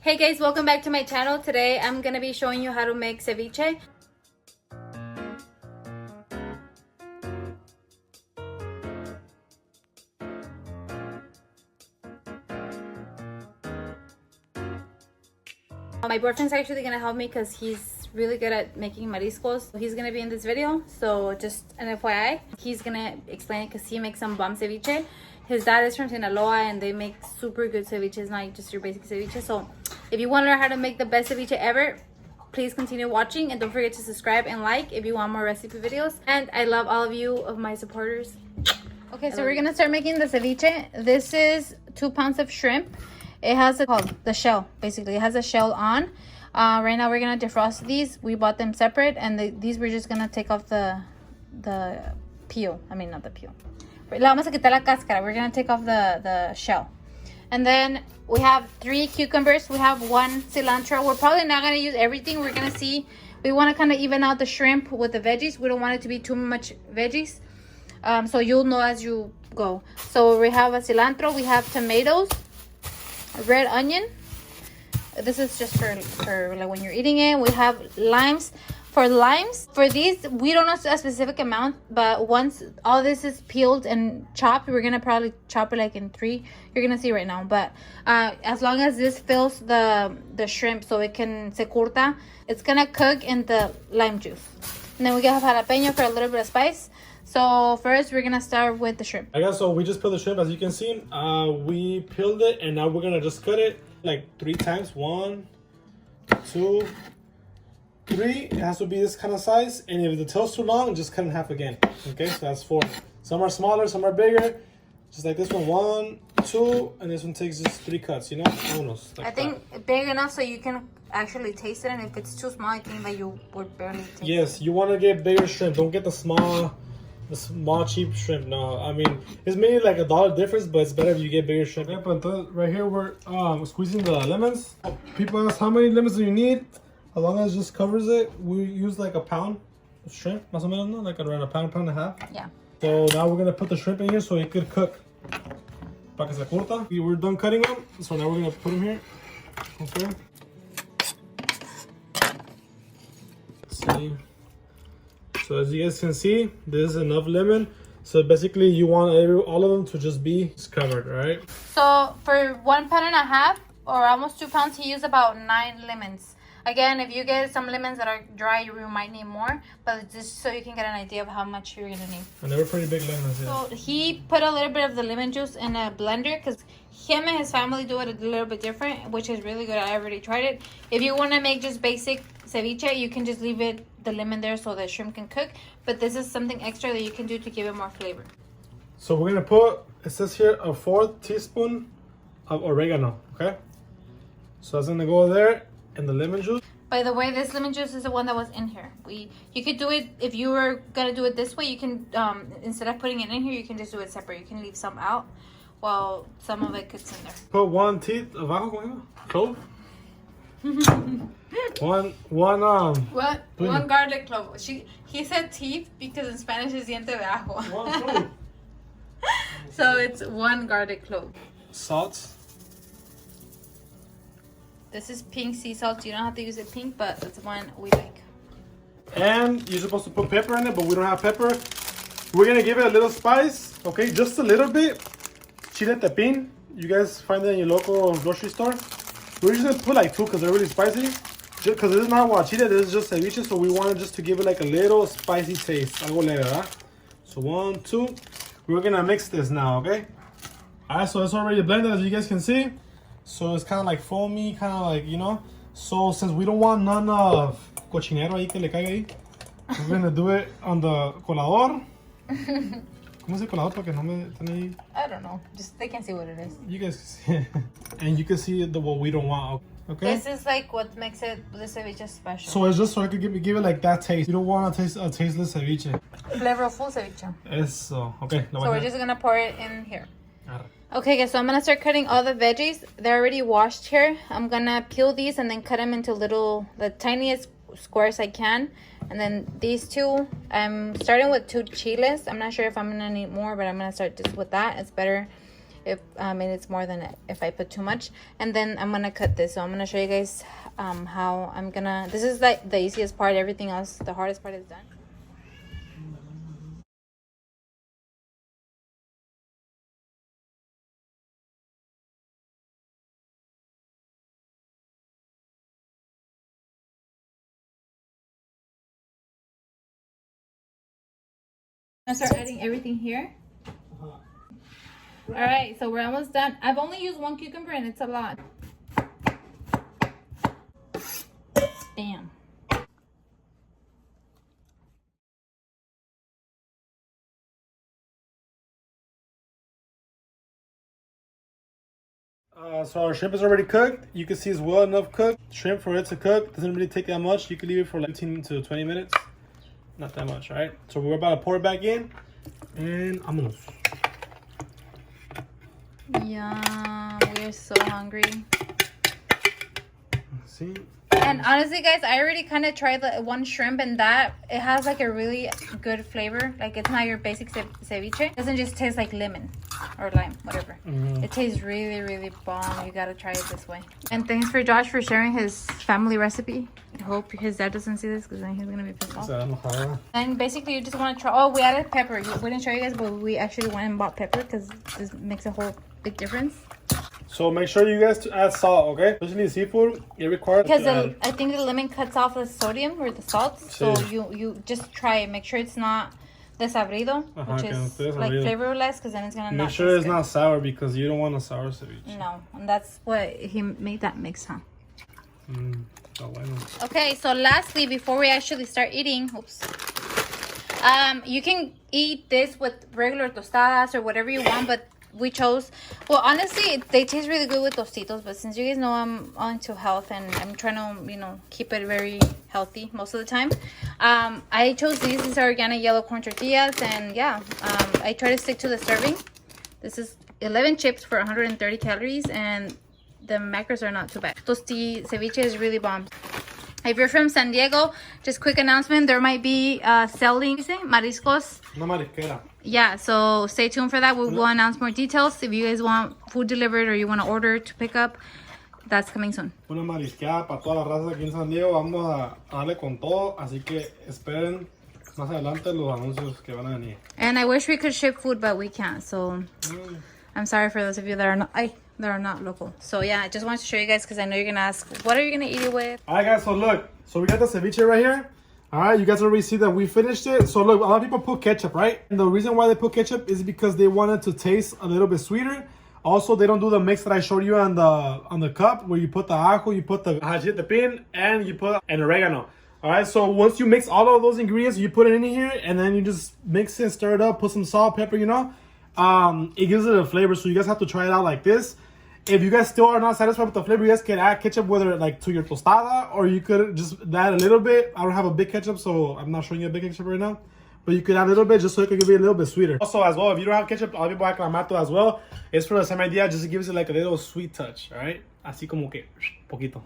Hey guys, welcome back to my channel. Today I'm gonna be showing you how to make ceviche. My boyfriend's actually gonna help me because he's really good at making mariscos. He's gonna be in this video, so just an FYI. He's gonna explain it because he makes some bomb ceviche. His dad is from Sinaloa and they make super good ceviches, not just your basic ceviche. So if you want to learn how to make the best ceviche ever, please continue watching and don't forget to subscribe and like if you want more recipe videos. And I love all of you, of my supporters. Okay, so we're gonna start making the ceviche. This is 2 pounds of shrimp. It has the shell, basically. It has a shell on. Right now we're gonna defrost these. We bought them separate, and these we're just gonna take off the peel. I mean, not the peel. Le vamos a quitar la cáscara. We're gonna take off the shell. And then we have 3 cucumbers. We have 1 cilantro. We're probably not gonna use everything. We're gonna see. We want to kind of even out the shrimp with the veggies. We don't want it to be too much veggies. So you'll know as you go. So we have a cilantro. We have tomatoes, a red onion. This is just for like when you're eating it. We have limes. For limes, for these, we don't know a specific amount, but once all this is peeled and chopped, we're gonna probably chop it like in 3. You're gonna see right now, but as long as this fills the shrimp so it can se curta, it's gonna cook in the lime juice. And then we have jalapeno for a little bit of spice. So first, we're gonna start with the shrimp. I guess so. We just peeled the shrimp, as you can see. We peeled it, and now we're gonna just cut it like 3 times. 1, 2, 3. It has to be this kind of size, and if the tail's too long, just cut in half again. Okay, so that's 4. Some are smaller, some are bigger. Just like this one, 1, 2, and this one takes just 3 cuts. You know, almost. Like I think that. Big enough so you can actually taste it, and if it's too small, I think that you would barely taste it. Yes, you want to get bigger shrimp. Don't get the small cheap shrimp. No, I mean it's maybe like $1 difference, but it's better if you get bigger shrimp. Okay, but right here we're squeezing the lemons. People ask how many lemons do you need. As long as it just covers it, we use like a pound of shrimp, más o menos, like around a pound and a half. Yeah. So now we're gonna put the shrimp in here so it could cook. Para que se curta. We're done cutting them, so now we're gonna put them here. Okay. Let's see. So as you guys can see, this is enough lemon. So basically, you want all of them to just be covered, right? So for 1.5 pounds or almost 2 pounds, he used about 9 lemons. Again, if you get some lemons that are dry, you might need more, but just so you can get an idea of how much you're gonna need. And they were pretty big lemons, yeah. So he put a little bit of the lemon juice in a blender because him and his family do it a little bit different, which is really good. I already tried it. If you want to make just basic ceviche, you can just leave the lemon there so the shrimp can cook, but this is something extra that you can do to give it more flavor. So we're gonna put, it says here, a 4th teaspoon of oregano, okay? So that's gonna go there. And the lemon juice. By the way, this lemon juice is the one that was in here. You could do it if you were gonna do it this way. You can instead of putting it in here, you can just do it separate. You can leave some out while some of it gets in there. Put 1 teeth of ajo, clove. One garlic clove. He said teeth because in Spanish is diente de ajo. 1 clove. So it's 1 garlic clove. Salt. This is pink sea salt. You don't have to use it pink, but it's one we like. And you're supposed to put pepper in it, but we don't have pepper. We're gonna give it a little spice, okay? Just a little bit. Chile tepin. You guys find it in your local grocery store. We're just gonna put like 2 because they're really spicy. Because this is not guachile, this is just ceviche, so we wanted just to give it like a little spicy taste. Algo leve, ¿verdad? So 1, 2. We're gonna mix this now, okay? Alright, so it's already blended, as you guys can see. So it's kind of like foamy, kind of like, you know. So since we don't want none of cochinero ahí que le caiga ahí, we're gonna do it on the colador. ¿Cómo se colador? Para que no me estén ahí. I don't know. Just they can see what it is. You guys can see. And you can see what we don't want. Okay. This is like what makes it the ceviche special. So it's just so I could give it like that taste. You don't want to taste a tasteless ceviche. Flavorful ceviche. Eso. Okay. So we're just gonna pour it in here. Arre. Okay guys, so I'm gonna start cutting all the veggies. They're already washed here. I'm gonna peel these and then cut them into the tiniest squares I can. And then these 2, I'm starting with 2 chiles. I'm not sure if I'm gonna need more, but I'm gonna start just with that. It's better if it's more than if I put too much. And then I'm gonna cut this. So I'm gonna show you guys how I'm gonna. This is like the easiest part. Everything else, the hardest part is done. I'm gonna start adding everything here. All right, so we're almost done. I've only used 1 cucumber and it's a lot. Damn. So our shrimp is already cooked. You can see it's well enough cooked. Shrimp for it to cook doesn't really take that much. You can leave it for like 15 to 20 minutes. Not that much, all right? So we're about to pour it back in. And vámonos. Yum, we're so hungry. See? And honestly, guys, I already kind of tried the one shrimp, and that it has like a really good flavor. Like, it's not your basic ceviche. It doesn't just taste like lemon or lime, whatever. It tastes really, really bomb. You gotta try it this way. And thanks for Josh for sharing his family recipe. I hope his dad doesn't see this, because then he's gonna be pissed off. And basically, you just want to try. Oh, we added pepper. We didn't show you guys, but we actually went and bought pepper because this makes a whole big difference. So make sure you guys to add salt, okay? Especially seafood, it requires because I think the lemon cuts off the sodium or the salt. So you just try it. Make sure it's not desabrido, which is like flavorless, because then it's gonna make sure it's not sour, because you don't want a sour ceviche. No, and that's what he made that mix, huh? So bueno. Okay, so lastly, before we actually start eating, you can eat this with regular tostadas or whatever you want, but we chose, well, honestly, they taste really good with tostitos, but since you guys know I'm into health and I'm trying to, keep it very healthy most of the time, I chose these. These are organic yellow corn tortillas, and yeah, I try to stick to the serving. This is 11 chips for 130 calories, and the macros are not too bad. Tosti ceviche is really bomb. If you're from San Diego, just quick announcement, there might be selling mariscos. Una marisquera. Yeah, so stay tuned for that. We'll announce more details. If you guys want food delivered or you want to order to pick up, that's coming soon. Una marisqueada para todas las razas aquí en San Diego. Vamos a darle con todo, así que esperen más adelante los anuncios que van a venir. And I wish we could ship food, but we can't. So I'm sorry for those of you that are not local. So yeah, I just wanted to show you guys, because I know you're gonna ask, what are you gonna eat it with? All right, guys. So look, we got the ceviche right here. All right, you guys already see that we finished it. So look, a lot of people put ketchup, right? And the reason why they put ketchup is because they wanted to taste a little bit sweeter. Also, they don't do the mix that I showed you on the cup, where you put the ajo, you put the pin, and you put an oregano. All right, so once you mix all of those ingredients, you put it in here, and then you just mix it, stir it up, put some salt, pepper, it gives it a flavor. So you guys have to try it out like this. If you guys still are not satisfied with the flavor, you guys can add ketchup, whether like to your tostada, or you could just add a little bit. I don't have a big ketchup, so I'm not showing you a big ketchup right now. But you could add a little bit just so it could be a little bit sweeter. Also, as well, if you don't have ketchup, a lot of people have clamato as well. It's for the same idea, just gives it like a little sweet touch, all right? Así como que, poquito.